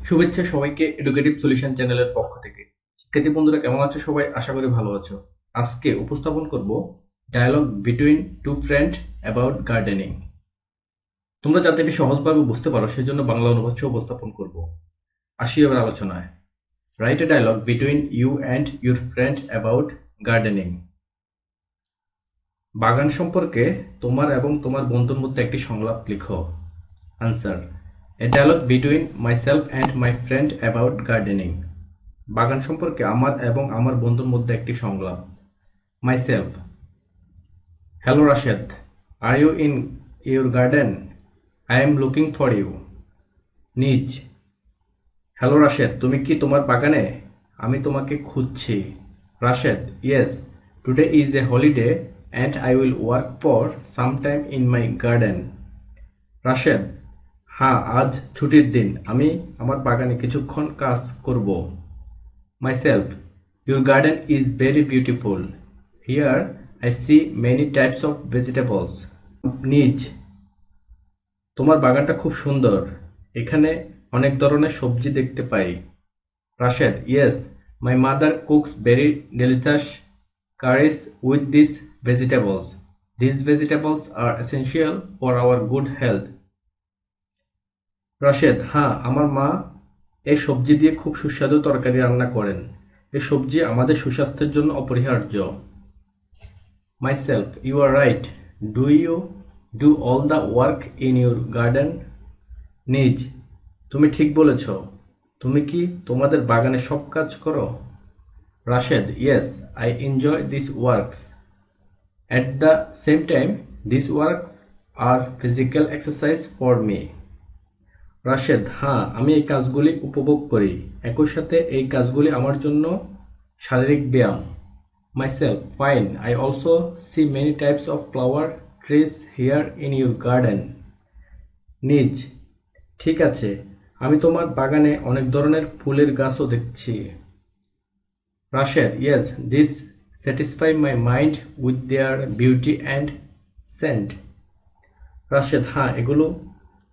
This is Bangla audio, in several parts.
শুভেচ্ছা সবাইকে এডুকেটিভ সলিউশন চ্যানেলের পক্ষ থেকে। শিক্ষার্থী বন্ধুরা কেমন আছো সবাই? আশা করি ভালো আছো। আজকে উপস্থাপন করব dialogue between two friend about gardening. তোমরা যাতে এটি সহজভাবে বুঝতে পারো সেজন্য বাংলা অনুবাদ সহ উপস্থাপন করব। আসি এবার আলোচনায়। Write a dialogue between you and your friend about gardening. বাগান সম্পর্কে তোমার এবং তোমার বন্ধুর মধ্যে একটি সংলাপ লিখো। Answer: a dialogue between myself and my friend about gardening. বাগান সম্পর্কে আমার এবং আমার বন্ধুর মধ্যে একটি সংলাপ। Myself: hello Rashed, are you in your garden? I am looking for you. নিজ: হ্যালো রাশেদ, তুমি কি তোমার বাগানে? আমি তোমাকে খুঁজছি। Rashed: yes, today is a holiday and I will work for some time in my garden. Rashed: হ্যাঁ, আজ ছুটির দিন, আমি আমার বাগানে কিছুক্ষণ কাজ করব। Myself: your garden is very beautiful. Here I see many types of vegetables. নিজ: তোমার বাগানটা খুব সুন্দর, এখানে অনেক ধরনের সবজি দেখতে পাই। Rashed: yes, my mother cooks very delicious curries with these vegetables. These vegetables are essential for our good health. Rashed: হ্যাঁ, আমার মা এই সবজি দিয়ে খুব সুস্বাদু তরকারি রান্না করেন। এই সবজি আমাদের সুস্বাস্থ্যের জন্য অপরিহার্য। Myself: you are right, do you do all the work in your garden? নিজ: তুমি ঠিক বলেছ, তুমি কি তোমাদের বাগানে সব কাজ করো? Rashed: yes, I enjoy this works. At the same time this works are physical exercise for me. Rashed: হ্যাঁ, আমি এই কাজগুলি উপভোগ করি, একই সাথে এই কাজগুলি আমার জন্য শারীরিক ব্যায়াম। Myself: fine, I also see many types of flower trees here in your garden. নিজ: ঠিক আছে, আমি তোমার বাগানে অনেক ধরনের ফুলের গাছও দেখছি। Rashed: yes, this satisfy my mind with their beauty and scent. Rashed: হ্যাঁ, এগুলো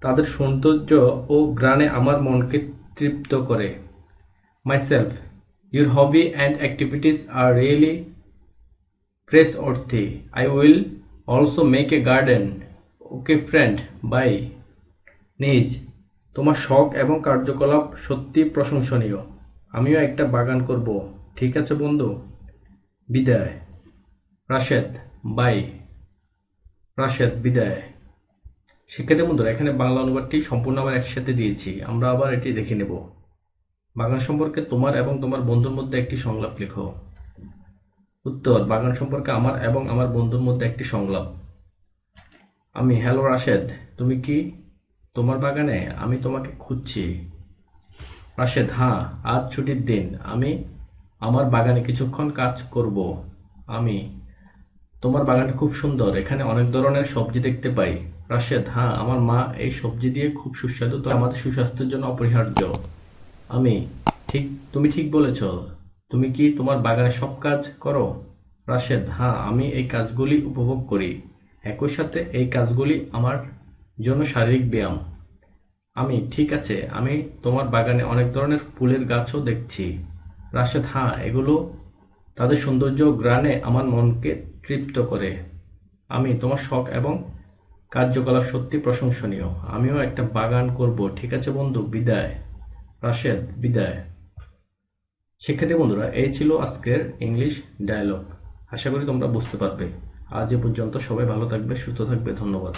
তাদের সৌন্দর্য ও ঘ্রাণে আমার মনকে তৃপ্ত করে। Myself: your hobby and activities are really praiseworthy. I will also make a garden. Okay friend, bye. নিজ: তোমার শখ এবং কার্যকলাপ সত্যি প্রশংসনীয়, আমিও একটা বাগান করব। ঠিক আছে বন্ধু, বিদায়। রাশেদ: বাই। রাশেদ: বিদায়। শিক্ষার্থী বন্ধুরা, এখানে বাংলা অনুবাদটি সম্পূর্ণ আবার একসাথে দিয়েছি, আমরা আবার এটি দেখে নেব। বাগান সম্পর্কে তোমার এবং তোমার বন্ধুর মধ্যে একটি সংলাপ লেখো। উত্তর: বাগান সম্পর্কে আমার এবং আমার বন্ধুর মধ্যে একটি সংলাপ। আমি: হ্যালো রাশেদ, তুমি কি তোমার বাগানে? আমি তোমাকে খুঁজছি। রাশেদ: হ্যাঁ, আজ ছুটির দিন, আমি আমার বাগানে কিছুক্ষণ কাজ করব। আমি: তোমার বাগানটা খুব সুন্দর, এখানে অনেক ধরনের সবজি দেখতে পাই। রাশেদ: হ্যাঁ, আমার মা এই সবজি দিয়ে খুব সুস্বাদু, তো আমাদের সুস্বাস্থ্যের জন্য অপরিহার্য। আমি: তুমি ঠিক বলেছ, তুমি কি তোমার বাগানে সব কাজ করো? রাশেদ: হ্যাঁ, আমি এই কাজগুলি উপভোগ করি, একই সাথে এই কাজগুলি আমার জন্য শারীরিক ব্যায়াম। আমি: ঠিক আছে, আমি তোমার বাগানে অনেক ধরনের ফুলের গাছও দেখছি। রাশেদ: হ্যাঁ, এগুলো তাদের সৌন্দর্য ও ঘ্রাণে আমার মনকে তৃপ্ত করে। আমি: তোমার শখ এবং কার্যকলাপ সত্যি প্রশংসনীয়, আমিও একটা বাগান করব। ঠিক আছে বন্ধু, বিদায়। রাশেদ: বিদায়। শিক্ষার্থী বন্ধুরা, এই ছিল আজকের ইংলিশ ডায়ালগ। আশা করি তোমরা বুঝতে পারবে। আজ এ পর্যন্ত, সবাই ভালো থাকবে, সুস্থ থাকবে। ধন্যবাদ।